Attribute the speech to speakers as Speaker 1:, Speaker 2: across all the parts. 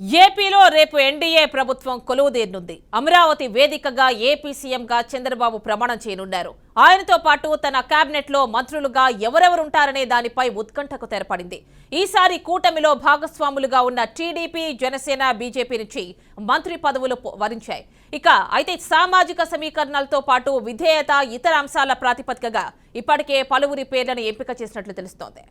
Speaker 1: ఏపీలో రేపు ఎన్డీఏ ప్రభుత్వం కొలువుదీరనుంది. అమరావతి వేదికగా ఏపీ సీఎంగా చంద్రబాబు ప్రమాణం చేయనున్నారు. ఆయనతో పాటు తన కేబినెట్ లో మంత్రులుగా ఎవరెవరుంటారనే దానిపై ఉత్కంఠకు తెరపడింది. ఈసారి కూటమిలో భాగస్వాములుగా ఉన్న టీడీపీ, జనసేన, బీజేపీ నుంచి మంత్రి పదవులు వరించాయి. అయితే సామాజిక సమీకరణలతో పాటు విధేయత, ఇతర అంశాల ప్రాతిపదికగా ఇప్పటికే పలువురి పేర్లను ఎంపిక చేసినట్లు తెలుస్తోంది.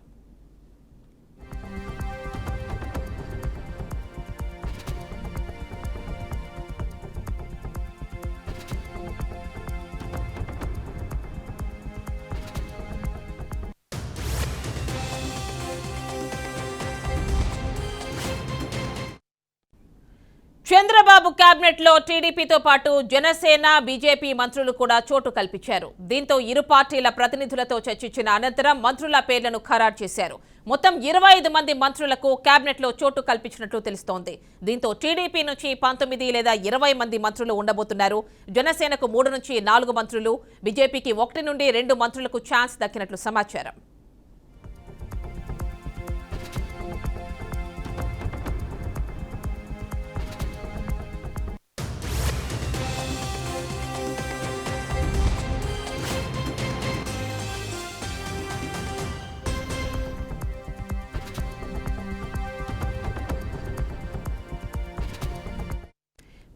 Speaker 1: చంద్రబాబు కేబినెట్ లో టీడీపీతో పాటు జనసేన, బీజేపీ మంత్రులు కూడా చోటు కల్పించారు. దీంతో ఇరు పార్టీల ప్రతినిధులతో చర్చించిన అనంతరం మంత్రుల పేర్లను ఖరారు చేశారు. మొత్తం 25 మంది మంత్రులకు కేబినెట్ లో చోటు కల్పించినట్లు తెలుస్తోంది. దీంతో టీడీపీ నుంచి 19 లేదా 20 మంది మంత్రులు ఉండబోతున్నారు. జనసేనకు 3 నుంచి 4 మంత్రులు, బీజేపీకి 1 నుండి 2 మంత్రులకు ఛాన్స్ దక్కినట్లు సమాచారం.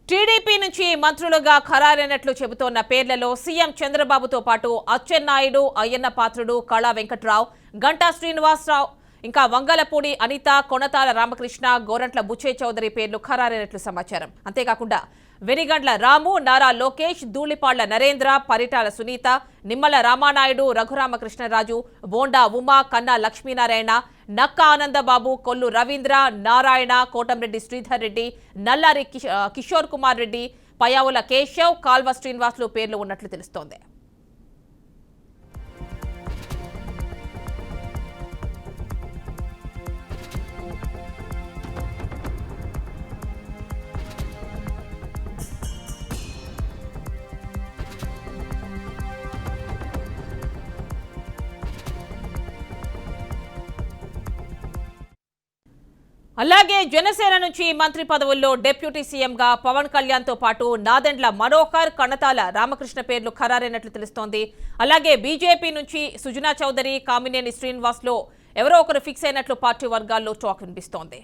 Speaker 1: టీడీపీ నుంచి మంత్రులుగా ఖరారైనట్లు చెబుతోన్న పేర్లలో సీఎం చంద్రబాబుతో పాటు అచ్చెన్నాయుడు, అయ్యన్న పాత్రుడు, కళా వెంకట్రావు, గంటా శ్రీనివాసరావు, ఇంకా వంగలపూడి అనిత, కొనతాల రామకృష్ణ, గోరంట్ల బుచ్చే చౌదరి పేర్లు ఖరారైనట్లు సమాచారం. అంతేకాకుండా వెనిగండ్ల రాము, నారా లోకేష్, ధూళిపాళ్ల నరేంద్ర, పరిటాల సునీత, నిమ్మల రామానాయుడు, రఘురామకృష్ణరాజు, బోండా ఉమా, కన్నా లక్ష్మీనారాయణ, నక్క ఆనందబాబు, కొల్లు రవీంద్ర, నారాయణ, కోటంరెడ్డి శ్రీధర్ రెడ్డి, నల్లారి కిషోర్ కుమార్ రెడ్డి, పయావుల కేశవ్, కాల్వ శ్రీనివాసులు పేర్లు ఉన్నట్లు తెలుస్తోంది. అలాగే జనసేన నుంచి మంత్రి పదవుల్లో డిప్యూటీ సీఎంగా పవన్ కళ్యాణ్ తో పాటు నాదెండ్ల మనోహర్, కణతాల రామకృష్ణ పేర్లు ఖరారైనట్లు తెలుస్తోంది. అలాగే బీజేపీ నుంచి సుజనా చౌదరి, కామినేని శ్రీనివాస్ లో ఎవరో ఒకరు ఫిక్స్ అయినట్లు పార్టీ వర్గాల్లో టాక్ వినిపిస్తోంది.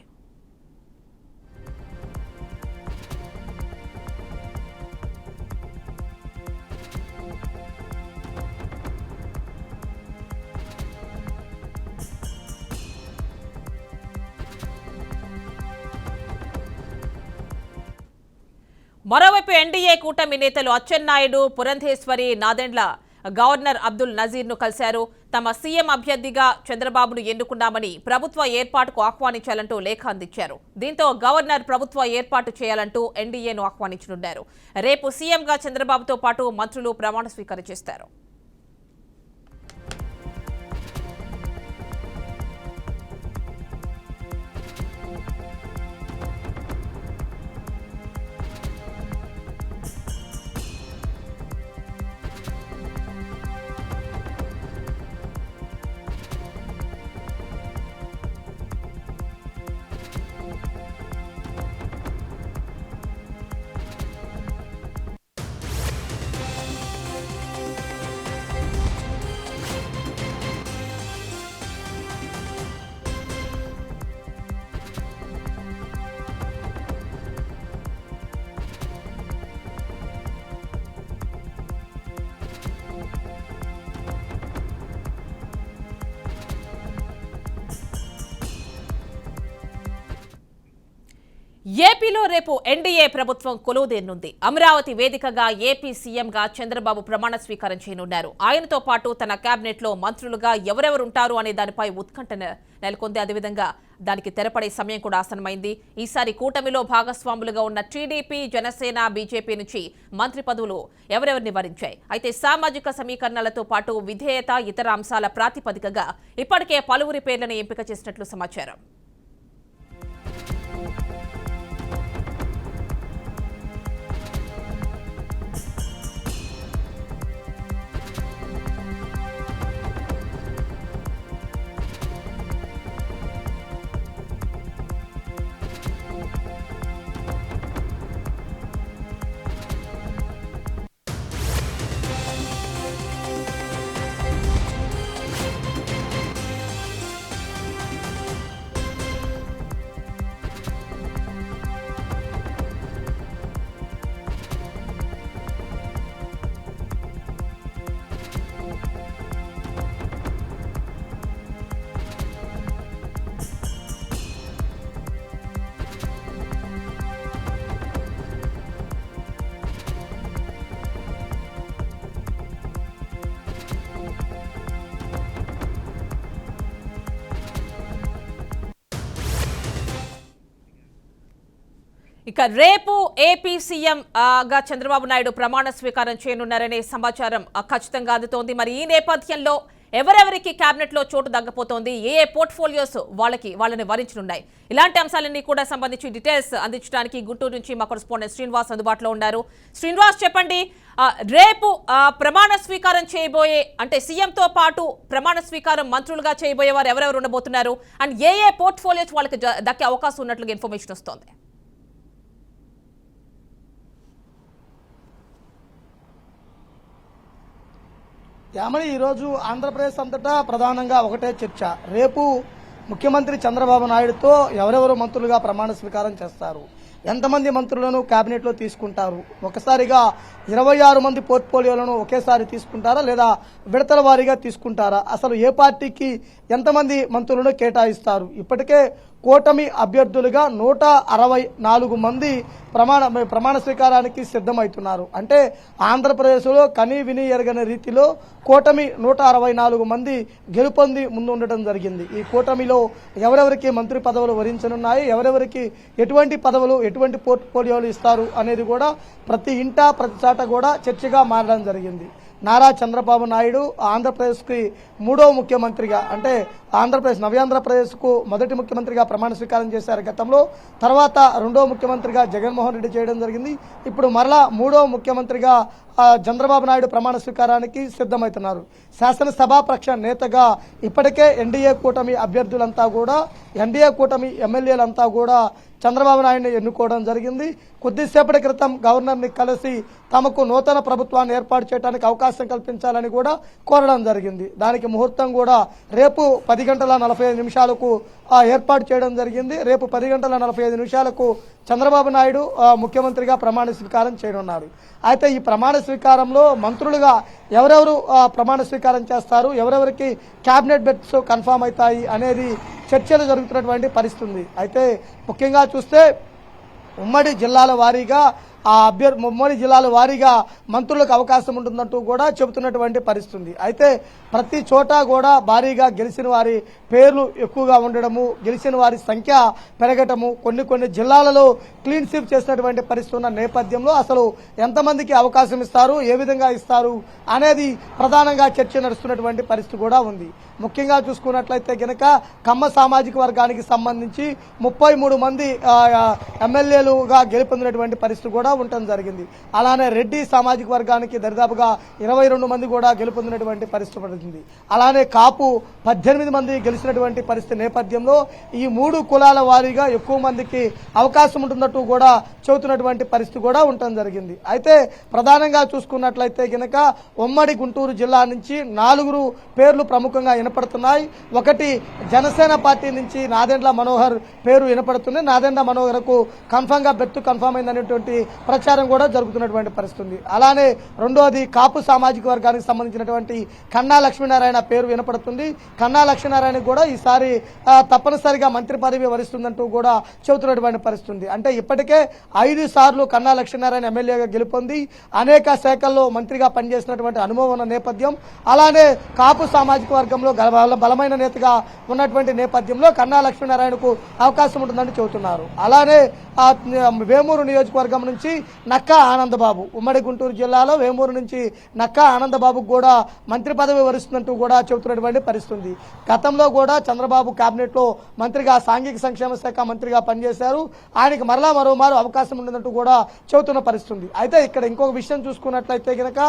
Speaker 1: మరోవైపు ఎన్డీఏ కూటమి నేతలు అచ్చెన్నాయుడు, పురంధేశ్వరి, నాదెండ్ల గవర్నర్ అబ్దుల్ నజీర్ ను కలిశారు. తమ సీఎం అభ్యర్థిగా చంద్రబాబును ఎన్నుకున్నామని ప్రభుత్వ ఏర్పాటుకు ఆహ్వానించాలంటూ లేఖ అందించారు. దీంతో గవర్నర్ ప్రభుత్వ ఏర్పాటు చేయాలంటూ ఎన్డీఏను ఆహ్వానించనున్నారు. రేపు సీఎంగా చంద్రబాబుతో పాటు మంత్రులు ప్రమాణ స్వీకారం చేస్తారు. ఏపీలో రేపు ఎన్డీఏ ప్రభుత్వం కొలువుదీరనుంది. అమరావతి వేదికగా ఏపీ సీఎంగా చంద్రబాబు ప్రమాణ స్వీకారం చేయనున్నారు. ఆయనతో పాటు తన కేబినెట్ లో మంత్రులుగా ఎవరెవరుంటారు అనే దానిపై ఉత్కంఠ నెలకొంది. అదేవిధంగా దానికి తెరపడే సమయం కూడా ఆసన్నమైంది. ఈసారి కూటమిలో భాగస్వాములుగా ఉన్న టీడీపీ, జనసేన, బీజేపీ నుంచి మంత్రి పదవులు ఎవరెవరిని వరించాయి. అయితే సామాజిక సమీకరణలతో పాటు విధేయత, ఇతర అంశాల ప్రాతిపదికగా ఇప్పటికే పలువురి పేర్లను ఎంపిక చేసినట్లు సమాచారం. ఇక రేపు ఏపీ సీఎం గా చంద్రబాబు నాయుడు ప్రమాణ స్వీకారం చేయనున్నారనే సమాచారం ఖచ్చితంగా అందుతోంది. మరి ఈ నేపథ్యంలో ఎవరెవరికి కేబినెట్ లో చోటు దక్కపోతోంది, ఏ పోర్ట్ఫోలియోస్ వాళ్ళని వరించనున్నాయి, ఇలాంటి అంశాలన్నీ కూడా సంబంధించి డీటెయిల్స్ అందించడానికి గుంటూరు నుంచి మా కరెస్పాండెంట్ శ్రీనివాస్ అందుబాటులో ఉన్నారు. శ్రీనివాస్, చెప్పండి, రేపు ప్రమాణ స్వీకారం చేయబోయే అంటే సీఎంతో పాటు ప్రమాణ స్వీకారం మంత్రులుగా చేయబోయే వారు ఎవరెవరు ఉండబోతున్నారు అండ్ ఏ పోర్ట్ఫోలియోస్ వాళ్ళకి దక్కే అవకాశం ఉన్నట్లుగా ఇన్ఫర్మేషన్ వస్తోంది?
Speaker 2: యామని ఈరోజు ఆంధ్రప్రదేశ్ అంతటా ప్రధానంగా ఒకటే చర్చ. రేపు ముఖ్యమంత్రి చంద్రబాబు నాయుడుతో ఎవరెవరు మంత్రులుగా ప్రమాణ స్వీకారం చేస్తారు, ఎంతమంది మంత్రులను కేబినెట్లో తీసుకుంటారు, ఒకసారిగా 26 మంది పోర్ట్ఫోలియోలను ఒకేసారి తీసుకుంటారా లేదా విడతల వారీగా తీసుకుంటారా, అసలు ఏ పార్టీకి ఎంతమంది మంత్రులను కేటాయిస్తారు? ఇప్పటికే కూటమి అభ్యర్థులుగా 164 మంది ప్రమాణ స్వీకారానికి సిద్ధమవుతున్నారు. అంటే ఆంధ్రప్రదేశ్లో కనీ విని ఎరగని రీతిలో కూటమి 164 మంది గెలుపొంది ముందు ఉండటం జరిగింది. ఈ కూటమిలో ఎవరెవరికి మంత్రి పదవులు వరించనున్నాయి, ఎవరెవరికి ఎటువంటి పదవులు ఎటువంటి పోర్ట్ఫోలియోలు ఇస్తారు అనేది కూడా ప్రతి ఇంటా ప్రతి చాట కూడా చర్చగా మారడం జరిగింది. నారా చంద్రబాబు నాయుడు ఆంధ్రప్రదేశ్కి 3వ ముఖ్యమంత్రిగా, అంటే నవ్యాంధ్రప్రదేశ్కు మొదటి ముఖ్యమంత్రిగా ప్రమాణ స్వీకారం చేశారు గతంలో. తర్వాత 2వ ముఖ్యమంత్రిగా జగన్మోహన్ రెడ్డి చేయడం జరిగింది. ఇప్పుడు మరలా 3వ ముఖ్యమంత్రిగా చంద్రబాబు నాయుడు ప్రమాణ స్వీకారానికి సిద్ధమవుతున్నారు. శాసనసభాపక్ష నేతగా ఇప్పటికే ఎన్డీఏ కూటమి అభ్యర్థులంతా కూడా, ఎన్డీఏ కూటమి ఎమ్మెల్యేలంతా కూడా చంద్రబాబు నాయుడిని ఎన్నుకోవడం జరిగింది. కొద్దిసేపటి క్రితం గవర్నర్ని కలిసి తమకు నూతన ప్రభుత్వాన్ని ఏర్పాటు చేయడానికి అవకాశం కల్పించాలని కూడా కోరడం జరిగింది. దానికి ముహూర్తం కూడా రేపు 10:45 ఏర్పాటు చేయడం జరిగింది. రేపు 10:45 చంద్రబాబు నాయుడు ముఖ్యమంత్రిగా ప్రమాణ స్వీకారం చేయనున్నారు. అయితే ఈ ప్రమాణ స్వీకారంలో మంత్రులుగా ఎవరెవరు ప్రమాణ స్వీకారం చేస్తారు, ఎవరెవరికి కేబినెట్ బెర్త్స్ కన్ఫామ్ అవుతాయి అనేది చర్చలు జరుగుతున్నటువంటి పరిస్థితి. అయితే ముఖ్యంగా చూస్తే ఉమ్మడి జిల్లాల వారీగా మంత్రులకు అవకాశం ఉంటుందంటూ కూడా చెబుతున్నటువంటి పరిస్థితి. అయితే ప్రతి చోట కూడా భారీగా గెలిచిన వారి పేర్లు ఎక్కువగా ఉండడము, గెలిచిన వారి సంఖ్య పెరగటము, కొన్ని జిల్లాలలో క్లీన్ స్వీప్ చేసినటువంటి పరిస్థితి ఉన్న నేపథ్యంలో అసలు ఎంతమందికి అవకాశం ఇస్తారు, ఏ విధంగా ఇస్తారు అనేది ప్రధానంగా చర్చ నడుస్తున్నటువంటి పరిస్థితి కూడా ఉంది. ముఖ్యంగా చూసుకున్నట్లయితే గనక కమ్మ సామాజిక వర్గానికి సంబంధించి 33 మంది ఎమ్మెల్యేలుగా గెలుపొందినటువంటి పరిస్థితి కూడా ఉండటం జరిగింది. అలానే రెడ్డి సామాజిక వర్గానికి దరిదాపుగా 22 మంది కూడా గెలుపొందినటువంటి పరిస్థితి పడుతుంది. అలానే కాపు 18 మంది గెలిచినటువంటి పరిస్థితి నేపథ్యంలో ఈ 3 కులాల వారీగా ఎక్కువ మందికి అవకాశం ఉంటున్నట్టు కూడా చెబుతున్నటువంటి పరిస్థితి కూడా ఉండటం జరిగింది. అయితే ప్రధానంగా చూసుకున్నట్లయితే గనక ఉమ్మడి గుంటూరు జిల్లా నుంచి 4 పేర్లు ప్రముఖంగా వినపడుతున్నాయి. ఒకటి జనసేన పార్టీ నుంచి నాదెండ్ల మనోహర్ పేరు వినపడుతుంది. నాదెండ్ల మనోహర్కు బెర్త్ కన్ఫర్మ్ అయిందనేటువంటి ప్రచారం కూడా జరుగుతున్నటువంటి పరిస్థితి. అలానే రెండోది కాపు సామాజిక వర్గానికి సంబంధించినటువంటి కన్నా లక్ష్మీనారాయణ పేరు వినపడుతుంది. కన్నా లక్ష్మీనారాయణ కూడా ఈసారి తప్పనిసరిగా మంత్రి పదవి వరిస్తుందంటూ కూడా చెబుతున్నటువంటి పరిస్థితి. అంటే ఇప్పటికే 5 సార్లు కన్నా లక్ష్మీనారాయణ ఎమ్మెల్యేగా గెలుపొంది అనేక శాఖల్లో మంత్రిగా పనిచేసినటువంటి అనుభవం ఉన్న నేపథ్యం, అలానే కాపు సామాజిక వర్గంలో బలమైన నేతగా ఉన్నటువంటి నేపథ్యంలో కన్నా లక్ష్మీనారాయణకు అవకాశం ఉంటుందని చెబుతున్నారు. అలానే వేమూరు నియోజకవర్గం నుంచి నక్కా ఆనందబాబు, ఉమ్మడి గుంటూరు జిల్లాలో వేమూరు నుంచి నక్కా ఆనందబాబుకు కూడా మంత్రి పదవి వరిస్తుందంటూ కూడా చెబుతున్నటువంటి పరిస్థితి. గతంలో కూడా చంద్రబాబు కేబినెట్లో మంత్రిగా సాంఘిక సంక్షేమ శాఖ మంత్రిగా పనిచేశారు. ఆయనకి మరోమారు అవకాశం ఉంటుందంటూ కూడా చెబుతున్న పరిస్థితి. అయితే ఇక్కడ ఇంకొక విషయం చూసుకున్నట్లయితే కనుక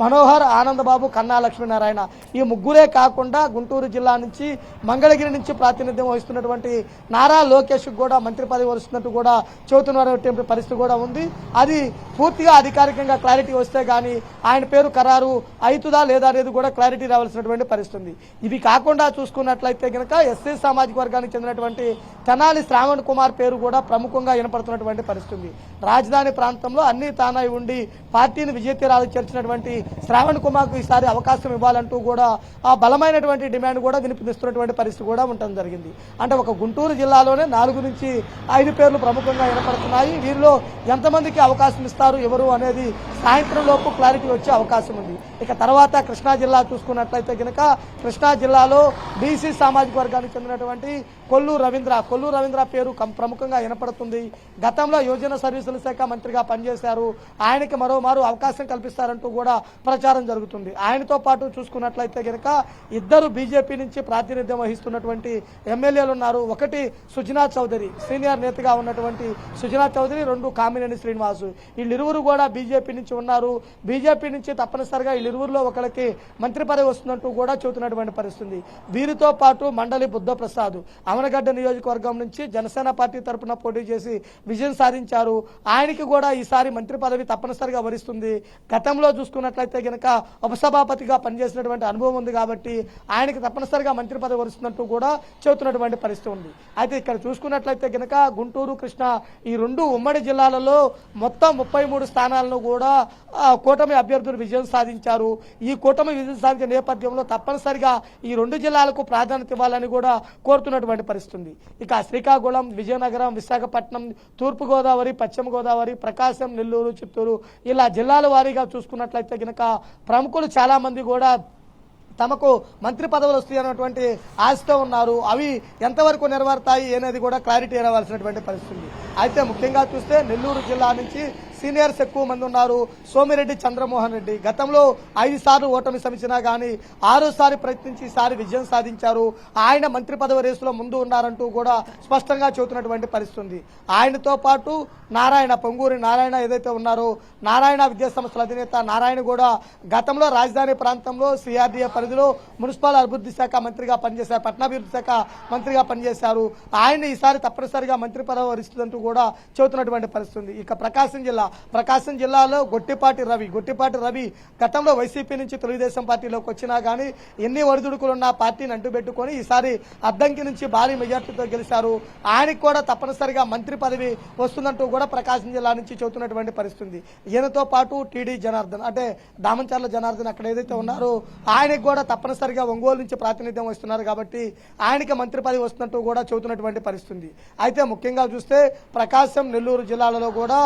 Speaker 2: మనోహర్, ఆనందబాబు, కన్నా లక్ష్మీనారాయణ ఈ ముగ్గురే కాకుండా గుంటూరు జిల్లా నుంచి మంగళగిరి నుంచి ప్రాతినిధ్యం వహిస్తున్నటువంటి నారా లోకేష్ కూడా మంత్రి పదవి వరుస్తున్నట్టు కూడా చెబుతున్నటువంటి పరిస్థితి కూడా ఉంది. అది పూర్తిగా అధికారికంగా క్లారిటీ వస్తే గానీ ఆయన పేరు ఖరారు అవుతుందా లేదా అనేది కూడా క్లారిటీ రావాల్సినటువంటి పరిస్థితి. ఇవి కాకుండా చూసుకున్నట్లయితే కనుక ఎస్సీ సామాజిక వర్గానికి చెందినటువంటి తెనాలి శ్రావణ్ కుమార్ పేరు కూడా ప్రముఖంగా వినపడుతున్నటువంటి పరిస్థితి. రాజధాని ప్రాంతంలో అన్ని తానై ఉండి పార్టీని విజయతీరాలకు చేర్చినటువంటి శ్రావణ్ కుమార్కు ఈసారి అవకాశం ఇవ్వాలంటూ కూడా ఆ బలమైనటువంటి ఇలాంటి డిమాండ్ కూడా వినిపిస్తున్నటువంటి పరిస్థితి కూడా ఉండటం జరిగింది. అంటే ఒక గుంటూరు జిల్లాలోనే 4 నుంచి 5 పేర్లు ప్రముఖంగా వినపడుతున్నాయి. వీరిలో ఎంతమందికి అవకాశం ఇస్తారు ఎవరు అనేది సాయంత్రం లోపు క్లారిటీ వచ్చే అవకాశం ఉంది. ఇక తర్వాత కృష్ణా జిల్లా చూసుకున్నట్లయితే కనుక కృష్ణా జిల్లాలో బీసీ సామాజిక వర్గానికి చెందినటువంటి కొల్లు రవీంద్ర పేరు ప్రముఖంగా వినపడుతుంది. గతంలో యువజన సర్వీసుల శాఖ మంత్రిగా పనిచేశారు. ఆయనకి మరోమారు అవకాశం కల్పిస్తారంటూ కూడా ప్రచారం జరుగుతుంది. ఆయనతో పాటు చూసుకున్నట్లయితే కనుక 2 బీజేపీ నుంచి ప్రాతినిధ్యం వహిస్తున్నటువంటి ఎమ్మెల్యేలు ఉన్నారు. ఒకటి సుజనా చౌదరి, సీనియర్ నేతగా ఉన్నటువంటి సుజనా చౌదరి, 2 కామినేని శ్రీనివాసు. వీళ్ళిరువురు కూడా బీజేపీ నుంచి ఉన్నారు. బీజేపీ నుంచి తప్పనిసరిగా వీళ్ళిరువురులో ఒకరికి మంత్రి పదవి వస్తుందంటూ కూడా చెబుతున్నటువంటి పరిస్థితి. వీరితో పాటు మండలి బుద్ధప్రసాద్ అవనగడ్డ నియోజకవర్గం నుంచి జనసేన పార్టీ తరఫున పోటీ చేసి విజయం సాధించారు. ఆయనకి కూడా ఈసారి మంత్రి పదవి తప్పనిసరిగా వరిస్తుంది. గతంలో చూసుకున్నట్లయితే కనుక ఉపసభాపతిగా పనిచేసినటువంటి అనుభవం ఉంది కాబట్టి ఆయనకి తప్పనిసరిగా మంత్రి పదవి వరుస్తున్నట్టు కూడా చెబుతున్నటువంటి పరిస్థితి ఉంది. అయితే ఇక్కడ చూసుకున్నట్లయితే కనుక గుంటూరు, కృష్ణా ఈ 2 ఉమ్మడి జిల్లాలలో మొత్తం 33 స్థానాలను కూడా కూటమి అభ్యర్థులు విజయం సాధించారు. ఈ కూటమి విజయం సాధించిన నేపథ్యంలో తప్పనిసరిగా ఈ 2 జిల్లాలకు ప్రాధాన్యత ఇవ్వాలని కూడా కోరుతున్నటువంటి పరిస్థితి ఉంది. ఇక శ్రీకాకుళం, విజయనగరం, విశాఖపట్నం, తూర్పుగోదావరి, పశ్చిమ గోదావరి, ప్రకాశం, నెల్లూరు, చిత్తూరు ఇలా జిల్లాల వారీగా చూసుకున్నట్లయితే కనుక ప్రముఖులు చాలా మంది కూడా తమకు మంత్రి పదవులు వస్తాయన్నటువంటి ఆశతో ఉన్నారు. అవి ఎంతవరకు నెరవేరుతాయి అనేది కూడా క్లారిటీ రావాల్సినటువంటి పరిస్థితి. అయితే ముఖ్యంగా చూస్తే నెల్లూరు జిల్లా నుంచి సీనియర్స్ ఎక్కువ మంది ఉన్నారు. సోమిరెడ్డి చంద్రమోహన్ రెడ్డి గతంలో 5 సార్లు ఓటమి సమిచినా గానీ 6సారి ప్రయత్నించి ఈసారి విజయం సాధించారు. ఆయన మంత్రి పదవి రేసులో ముందు ఉన్నారంటూ కూడా స్పష్టంగా చెబుతున్నటువంటి పరిస్థితి ఉంది. ఆయనతో పాటు పొంగూరి నారాయణ ఏదైతే ఉన్నారో నారాయణ విద్యాసంస్థల అధినేత నారాయణ కూడా గతంలో రాజధాని ప్రాంతంలో సిఆర్డీఏ పరిధిలో మున్సిపల్ అభివృద్ధి శాఖ మంత్రిగా పనిచేశారు, పట్టణాభివృద్ధి శాఖ మంత్రిగా పనిచేశారు. ఆయన ఈసారి తప్పనిసరిగా మంత్రి పదవి వరిస్తుందంటూ కూడా చెబుతున్నటువంటి పరిస్థితి ఉంది. ఇక ప్రకాశం జిల్లాలో గొట్టిపాటి రవి గతంలో వైసీపీ నుంచి తెలుగుదేశం పార్టీలోకి వచ్చినా గానీ ఎన్ని ఒడిదుడుకులున్న పార్టీని అంటుబెట్టుకుని ఈసారి అద్దంకి నుంచి భారీ మెజార్టీతో గెలిచారు. ఆయనకు కూడా తప్పనిసరిగా మంత్రి పదవి వస్తుందంటూ కూడా ప్రకాశం జిల్లా నుంచి చెబుతున్నటువంటి పరిస్థితి. ఈయనతో పాటు టీడీ జనార్దన్ అంటే దామంచర్ల జనార్దన్ అక్కడ ఏదైతే ఉన్నారో ఆయనకు కూడా తప్పనిసరిగా ఒంగోలు నుంచి ప్రాతినిధ్యం వస్తున్నారు కాబట్టి ఆయనకి మంత్రి పదవి వస్తున్నట్టు కూడా చెబుతున్నటువంటి పరిస్థితి. అయితే ముఖ్యంగా చూస్తే ప్రకాశం, నెల్లూరు జిల్లాలలో కూడా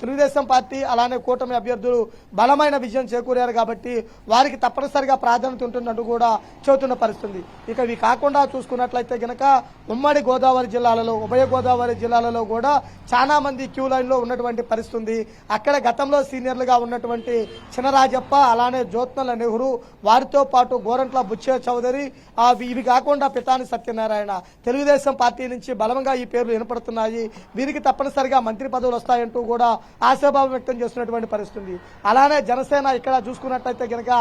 Speaker 2: తెలుగుదేశం పార్టీ అలానే కూటమి అభ్యర్థులు బలమైన విజయం చేకూరారు కాబట్టి వారికి తప్పనిసరిగా ప్రాధాన్యత ఉంటుందంటూ కూడా చెబుతున్న పరిస్థితి. ఇక ఇవి కాకుండా చూసుకున్నట్లయితే గనక ఉమ్మడి గోదావరి జిల్లాలలో, ఉభయ గోదావరి జిల్లాలలో కూడా చాలా మంది క్యూ లైన్ లో ఉన్నటువంటి పరిస్థితి. అక్కడ గతంలో సీనియర్లుగా ఉన్నటువంటి చినరాజప్ప అలానే జ్యోత్నల నెహ్రూ, వారితో పాటు గోరంట్ల బుచ్చే చౌదరి, ఇవి కాకుండా పితాని సత్యనారాయణ తెలుగుదేశం పార్టీ నుంచి బలంగా ఈ పేర్లు వినపడుతున్నాయి. వీరికి తప్పనిసరిగా మంత్రి పదవులు వస్తాయంటూ కూడా ఆశాభావం వ్యక్తం చేస్తున్నటువంటి పరిస్థితి. అలానే జనసేన ఇక్కడ చూసుకున్నట్లయితే కనుక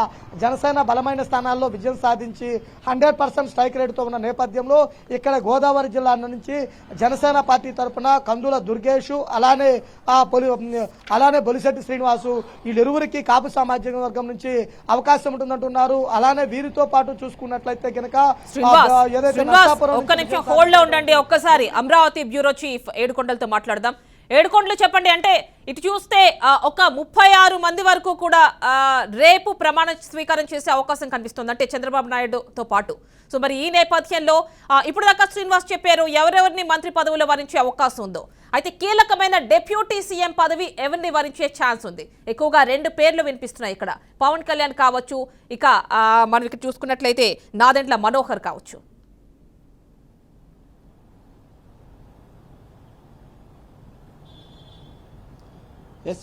Speaker 2: జనసేన బలమైన స్థానాల్లో విజయం సాధించి 100% స్ట్రైక్ రేటుతో ఉన్న నేపథ్యంలో ఇక్కడ గోదావరి జిల్లా నుంచి జనసేన పార్టీ తరఫున కందుల దుర్గేష్ అలానే బొలిశెట్టి శ్రీనివాసు వీళ్ళిరువురికి కాపు సామాజిక వర్గం నుంచి అవకాశం ఉంటుందంటున్నారు. అలానే వీరితో పాటు చూసుకున్నట్లయితే కనుక
Speaker 1: ఒక్క నిమిషం హోల్డ్ లో ఉండండి. ఒక్కసారి అమరావతి బ్యూరో చీఫ్ ఏడుకొండలతో మాట్లాడదాం. ఏడుకొండలు చెప్పండి, అంటే ఇటు చూస్తే ఒక 36 మంది వరకు కూడా రేపు ప్రమాణ స్వీకారం చేసే అవకాశం కనిపిస్తుంది, అంటే చంద్రబాబు నాయుడుతో పాటు. సో మరి ఈ నేపథ్యంలో ఇప్పుడు దాకా శ్రీనివాస్ చెప్పారు ఎవరెవరిని మంత్రి పదవులు వరించే అవకాశం ఉందో. అయితే కీలకమైన డిప్యూటీ సీఎం పదవి ఎవరిని వరించే ఛాన్స్ ఉంది? ఎక్కువగా 2 పేర్లు వినిపిస్తున్నాయి ఇక్కడ. పవన్ కళ్యాణ్ కావచ్చు, ఇక మనం ఇక్కడ చూసుకున్నట్లయితే నాదెండ్ల మనోహర్ కావచ్చు.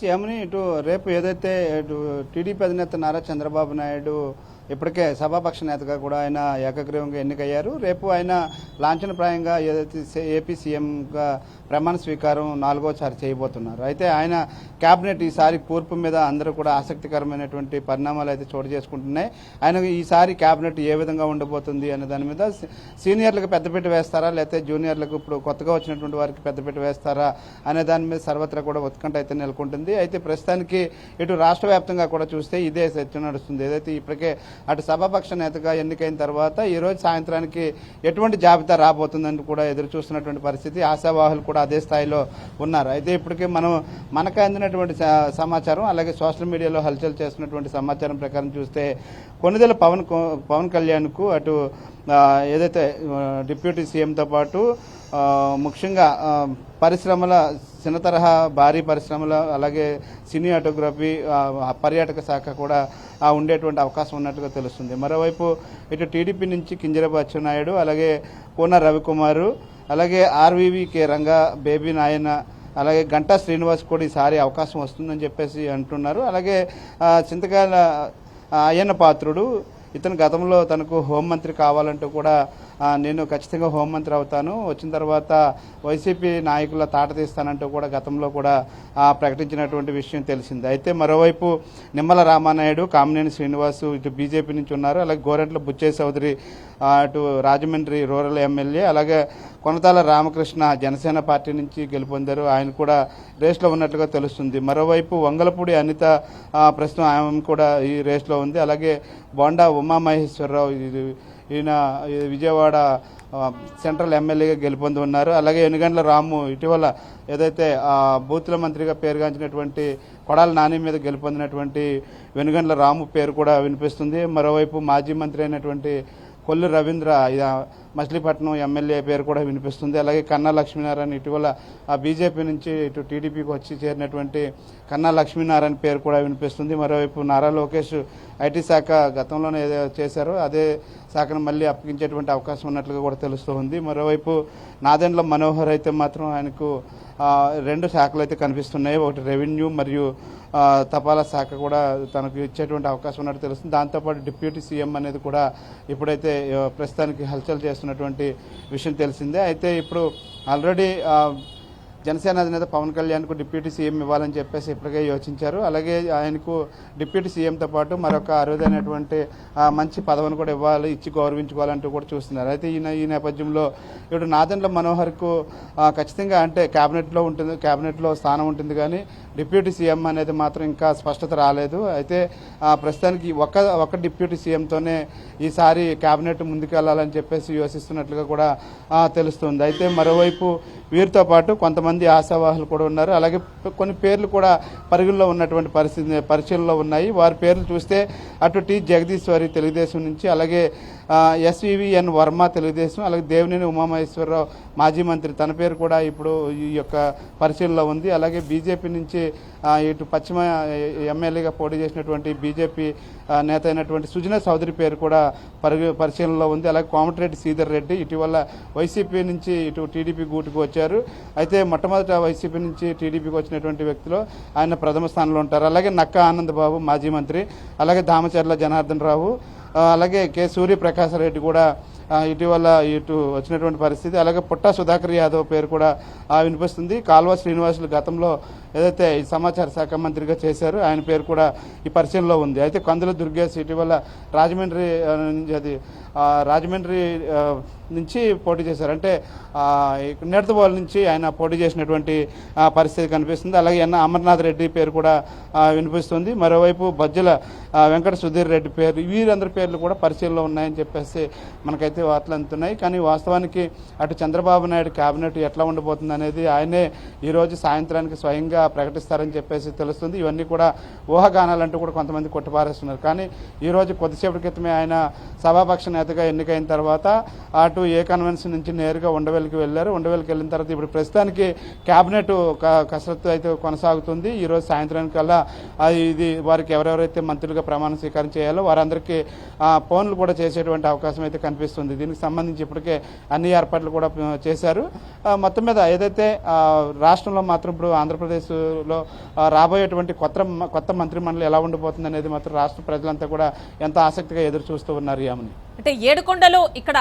Speaker 3: యముని, ఇటు రేపు ఏదైతే ఇటు టీడీపీ అధినేత నారా చంద్రబాబు నాయుడు ఇప్పటికే సభాపక్ష నేతగా కూడా ఆయన ఏకగ్రీవంగా ఎన్నికయ్యారు. రేపు ఆయన లాంఛనప్రాయంగా ఏదైతే ఏపీ సీఎంగా ప్రమాణ స్వీకారం 4వసారి చేయబోతున్నారు. అయితే ఆయన కేబినెట్ ఈసారి కూర్పు మీద అందరూ కూడా ఆసక్తికరమైనటువంటి పరిణామాలు అయితే చోటు చేసుకుంటున్నాయి. ఆయన ఈసారి కేబినెట్ ఏ విధంగా ఉండబోతుంది అనే దాని మీద సీనియర్లకు పెద్దపీట వేస్తారా, లేకపోతే జూనియర్లకు ఇప్పుడు కొత్తగా వచ్చినటువంటి వారికి పెద్దపీట వేస్తారా అనే దాని మీద సర్వత్రా కూడా ఉత్కంఠ అయితే నెలకొంటుంది. అయితే ప్రస్తుతానికి ఇటు రాష్ట్ర వ్యాప్తంగా కూడా చూస్తే ఇదే చర్చ నడుస్తుంది. ఏదైతే ఇప్పటికే అటు సభాపక్ష నేతగా ఎన్నికైన తర్వాత ఈరోజు సాయంత్రానికి ఎటువంటి జాబితా రాబోతుందని కూడా ఎదురు చూస్తున్నటువంటి పరిస్థితి. ఆశావాహులు కూడా అదే స్థాయిలో ఉన్నారు. అయితే ఇప్పటికే మనకు అందినటువంటి సమాచారం, అలాగే సోషల్ మీడియాలో హల్చల్ చేస్తున్నటువంటి సమాచారం ప్రకారం చూస్తే కొణిదెల పవన్ కళ్యాణ్కు అటు ఏదైతే డిప్యూటీ సీఎంతో పాటు ముఖ్యంగా పరిశ్రమల, చిన్న తరహా భారీ పరిశ్రమల, అలాగే సినీ ఆటోగ్రఫీ, పర్యాటక శాఖ కూడా ఉండేటువంటి అవకాశం ఉన్నట్టుగా తెలుస్తుంది. మరోవైపు ఇటు టీడీపీ నుంచి కింజరాపు అచ్చెన్నాయుడు, అలాగే కోన రవికుమారు, అలాగే ఆర్వీవీకే రంగా, బేబీ నాయన, అలాగే గంటా శ్రీనివాస్ కూడా ఈసారి అవకాశం వస్తుందని చెప్పేసి అంటున్నారు. అలాగే చింతకాయల అయ్యన్న పాత్రుడు, ఇతను గతంలో తనకు హోంమంత్రి కావాలంటూ కూడా నేను ఖచ్చితంగా హోంమంత్రి అవుతాను, వచ్చిన తర్వాత వైసీపీ నాయకుల తాట తీస్తానంటూ కూడా గతంలో కూడా ప్రకటించినటువంటి విషయం తెలిసింది. అయితే మరోవైపు నిమ్మల రామానాయుడు, కామినేని శ్రీనివాసు ఇటు బీజేపీ నుంచి ఉన్నారు. అలాగే గోరంట్ల బుచ్చయ్య చౌదరి అటు రాజమండ్రి రూరల్ ఎమ్మెల్యే, అలాగే కొనతాల రామకృష్ణ జనసేన పార్టీ నుంచి గెలుపొందారు, ఆయన కూడా రేస్లో ఉన్నట్లుగా తెలుస్తుంది. మరోవైపు వంగలపూడి అనిత ప్రస్తుతం ఆమె కూడా ఈ రేస్లో ఉంది. అలాగే బోండా ఉమామహేశ్వరరావు, ఈయన విజయవాడ సెంట్రల్ ఎమ్మెల్యేగా గెలుపొంది ఉన్నారు. అలాగే ఎనుగండ్ల రాము ఇటీవల ఏదైతే బూతుల మంత్రిగా పేరుగాంచినటువంటి కొడాల నాని మీద గెలుపొందినటువంటి వెనుగండ్ల రాము పేరు కూడా వినిపిస్తుంది. మరోవైపు మాజీ మంత్రి అయినటువంటి కొల్లు రవీంద్ర మచిలీపట్నం ఎమ్మెల్యే పేరు కూడా వినిపిస్తుంది. అలాగే కన్నా లక్ష్మీనారాయణ ఇటీవల బీజేపీ నుంచి ఇటు టీడీపీకి వచ్చి చేరినటువంటి కన్నా లక్ష్మీనారాయణ పేరు కూడా వినిపిస్తుంది. మరోవైపు నారా లోకేష్ ఐటీ శాఖ గతంలోనే ఏదో చేశారో అదే శాఖను మళ్ళీ అప్పగించేటువంటి అవకాశం ఉన్నట్లుగా కూడా తెలుస్తూ ఉంది. మరోవైపు నాదెండ్ల మనోహర్ అయితే మాత్రం ఆయనకు రెండు శాఖలు అయితే కనిపిస్తున్నాయి. ఒకటి రెవెన్యూ మరియు తపాలా శాఖ కూడా తనకు ఇచ్చేటువంటి అవకాశం ఉన్నట్టు తెలుస్తుంది. దాంతోపాటు డిప్యూటీ సీఎం అనేది కూడా ఇప్పుడైతే ప్రస్తుతానికి హల్చల్ చేస్తున్నటువంటి విషయం తెలిసిందే. అయితే ఇప్పుడు ఆల్రెడీ జనసేన అధినేత పవన్ కళ్యాణ్కు డిప్యూటీ సీఎం ఇవ్వాలని చెప్పేసి ఇప్పటికే యోచించారు. అలాగే ఆయనకు డిప్యూటీ సీఎంతో పాటు మరొక అరుదైనటువంటి మంచి పదవిని కూడా ఇచ్చి గౌరవించుకోవాలంటూ కూడా చూస్తున్నారు. అయితే ఈ నేపథ్యంలో ఇప్పుడు నాదెండ్ల మనోహర్కు ఖచ్చితంగా అంటే క్యాబినెట్లో స్థానం ఉంటుంది, కానీ డిప్యూటీ సీఎం అనేది మాత్రం ఇంకా స్పష్టత రాలేదు. అయితే ప్రస్తుతానికి ఒక డిప్యూటీ సీఎంతోనే ఈసారి క్యాబినెట్ ముందుకెళ్లాలని చెప్పేసి యోచిస్తున్నట్లుగా కూడా తెలుస్తుంది. అయితే మరోవైపు వీరితో పాటు కొంతమంది ఆశావాహులు కూడా ఉన్నారు. అలాగే కొన్ని పేర్లు కూడా పరిగణలో ఉన్నటువంటి పరిశీలనలో ఉన్నాయి. వారి పేర్లు చూస్తే అటు టి జగదీశ్వరి తెలుగుదేశం నుంచి, అలాగే ఎస్వివిఎన్ వర్మ తెలుగుదేశం, అలాగే దేవినేని ఉమామహేశ్వరరావు మాజీ మంత్రి, తన పేరు కూడా ఇప్పుడు ఈ యొక్క పరిశీలనలో ఉంది. అలాగే బీజేపీ నుంచి ఇటు పశ్చిమ ఎమ్మెల్యేగా పోటీ చేసినటువంటి బీజేపీ నేత అయినటువంటి సుజనా చౌదరి పేరు కూడా పరిశీలనలో ఉంది. అలాగే కోమటిరెడ్డి శ్రీధర్ రెడ్డి ఇటీవల వైసీపీ నుంచి ఇటు టీడీపీ గూటుకు వచ్చారు. అయితే మొట్టమొదట వైసీపీ నుంచి టీడీపీకి వచ్చినటువంటి వ్యక్తిలో ఆయన ప్రథమ స్థానంలో ఉంటారు. అలాగే నక్కా ఆనందబాబు మాజీ మంత్రి, అలాగే దామచర్ల జనార్దన్ రావు, అలాగే కె సూర్యప్రకాశరెడ్డి కూడా ఇటీవల ఇటు వచ్చినటువంటి పరిస్థితి. అలాగే పుట్టా సుధాకర్ యాదవ్ పేరు కూడా వినిపిస్తుంది. కాల్వ శ్రీనివాసులు గతంలో ఏదైతే ఈ సమాచార శాఖ మంత్రిగా చేశారు, ఆయన పేరు కూడా ఈ పరిశీలనలో ఉంది. అయితే కందుల దుర్గేష్ ఇటీవల రాజమండ్రి నుంచి పోటీ చేశారు, అంటే నేర్తవాళ్ళ నుంచి ఆయన పోటీ చేసినటువంటి పరిస్థితి కనిపిస్తుంది. అలాగే అమర్నాథ్ రెడ్డి పేరు కూడా వినిపిస్తుంది. మరోవైపు బజ్జల వెంకట సుధీర్ రెడ్డి పేరు, వీరందరి పేర్లు కూడా పరిశీలనలో ఉన్నాయని చెప్పేసి మనకైతే వార్తలు అందుతున్నాయి. కానీ వాస్తవానికి అటు చంద్రబాబు నాయుడు కేబినెట్ ఎట్లా ఉండబోతుంది అనేది ఆయనే ఈరోజు సాయంత్రానికి స్వయంగా ప్రకటిస్తారని చెప్పేసి తెలుస్తుంది. ఇవన్నీ కూడా ఊహాగానాలంటూ కూడా కొంతమంది కొట్టిపారేస్తున్నారు. కానీ ఈరోజు కొద్దిసేపటి క్రితమే ఆయన సభాపక్ష నేతగా ఎన్నికైన తర్వాత అటు ఏ కన్వెన్షన్ నుంచి నేరుగా ఉండవెల్లికి వెళ్ళారు. ఉండవెల్లికి వెళ్ళిన తర్వాత ఇప్పుడు ప్రస్తుతానికి కేబినెట్ కసరత్తు అయితే కొనసాగుతుంది. ఈరోజు సాయంత్రానికల్లా ఇది వారికి ఎవరెవరైతే మంత్రులుగా ప్రమాణ స్వీకారం చేయాలో వారందరికీ ఫోన్లు కూడా చేసేటువంటి అవకాశం అయితే కనిపిస్తుంది. దీనికి సంబంధించి ఇప్పటికే అన్ని ఏర్పాట్లు కూడా చేశారు. మొత్తం మీద ఏదైతే రాష్ట్రంలో మాత్రం ఇప్పుడు ఆంధ్రప్రదేశ్లో రాబోయేటువంటి కొత్త మంత్రిమండలి ఎలా ఉండిపోతుంది అనేది మాత్రం రాష్ట్ర ప్రజలంతా కూడా ఎంతో ఆసక్తిగా ఎదురు చూస్తూ ఉన్నారు. యామని
Speaker 1: అంటే ఏడుకొండలు ఇక్కడ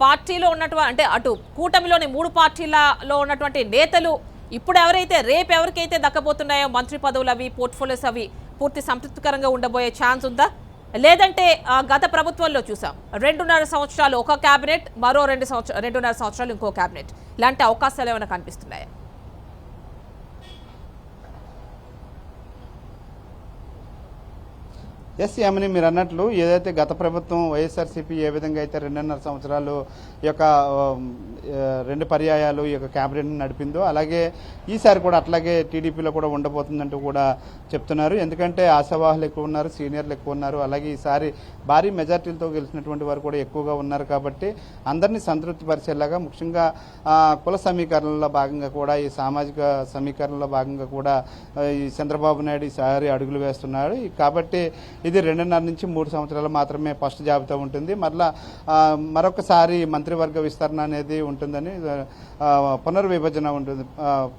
Speaker 1: పార్టీలో ఉన్నటువంటి అంటే అటు కూటమిలోని 3 పార్టీలలో ఉన్నటువంటి నేతలు ఇప్పుడు రేపు ఎవరికైతే దక్కబోతున్నాయో మంత్రి పదవులు అవి పోర్ట్ఫోలియోస్ అవి పూర్తి సంతృప్తికరంగా ఉండబోయే ఛాన్స్ ఉందా? లేదంటే గత ప్రభుత్వంలో చూసాం 2.5 సంవత్సరాలు ఒక క్యాబినెట్, మరో 2.5 సంవత్సరాలు ఇంకో క్యాబినెట్, ఇలాంటి అవకాశాలు ఏమైనా కనిపిస్తున్నాయా?
Speaker 3: ఎస్ యామిని, మీరు అన్నట్లు ఏదైతే గత ప్రభుత్వం వైఎస్ఆర్సీపీ ఏ విధంగా అయితే 2.5 సంవత్సరాలు ఈ యొక్క 2 పర్యాయాలు ఈ యొక్క క్యాబినెట్ని నడిపిందో, అలాగే ఈసారి కూడా అట్లాగే టీడీపీలో కూడా ఉండబోతుందంటూ కూడా చెప్తున్నారు. ఎందుకంటే ఆశావాహులు ఎక్కువ ఉన్నారు, సీనియర్లు ఎక్కువ ఉన్నారు, అలాగే ఈసారి భారీ మెజార్టీలతో గెలిచినటువంటి వారు కూడా ఎక్కువగా ఉన్నారు. కాబట్టి అందరినీ సంతృప్తిపరిచేలాగా, ముఖ్యంగా కుల సమీకరణలో భాగంగా కూడా, ఈ సామాజిక సమీకరణలో భాగంగా కూడా ఈ చంద్రబాబు నాయుడు ఈసారి అడుగులు వేస్తున్నాడు. కాబట్టి ఇది 2.5 నుంచి 3 సంవత్సరాలు మాత్రమే ఫస్ట్ జాబితా ఉంటుంది. మరొకసారి మంత్రివర్గ విస్తరణ అనేది ఉంటుందని, పునర్విభజన ఉంటుంది,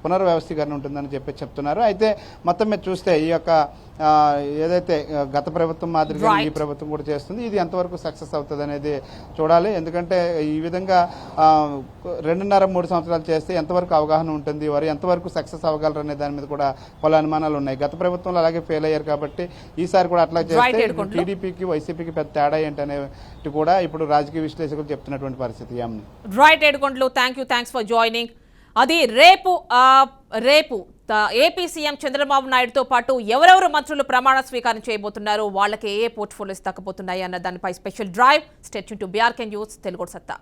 Speaker 3: పునర్వ్యవస్థీకరణ ఉంటుందని చెప్తున్నారు. అయితే మొత్తం మీద చూస్తే ఈ యొక్క ఏదైతే గత ప్రభుత్వం మాదిరిగా ఈ ప్రభుత్వం కూడా చేస్తుంది, ఇది ఎంతవరకు సక్సెస్ అవుతుంది అనేది చూడాలి. ఎందుకంటే ఈ విధంగా 2.5-3 సంవత్సరాలు చేస్తే ఎంతవరకు అవగాహన ఉంటుంది, వారు ఎంతవరకు సక్సెస్ అవ్వగలరు అనే దాని మీద కూడా పలు అనుమానాలు ఉన్నాయి. గత ప్రభుత్వంలో అలాగే ఫెయిల్ అయ్యారు కాబట్టి ఈసారి కూడా అట్లా చేస్తే టీడీపీకి వైసీపీకి పెద్ద తేడా ఏంటనేది కూడా ఇప్పుడు రాజకీయ విశ్లేషకులు చెప్తున్నటువంటి పరిస్థితి.
Speaker 1: Right Edukondalu, thanks for joining. అది రేపు ఏపీ సీఎం చంద్రబాబు నాయుడుతో పాటు ఎవరెవరు మంత్రులు ప్రమాణ స్వీకారం చేయబోతున్నారు, వాళ్ళకి ఏ పోర్ట్ఫోలియోస్ దక్కబోతున్నాయి అన్న దానిపై special drive. Stay tune to BRK news Telugu సత్తా.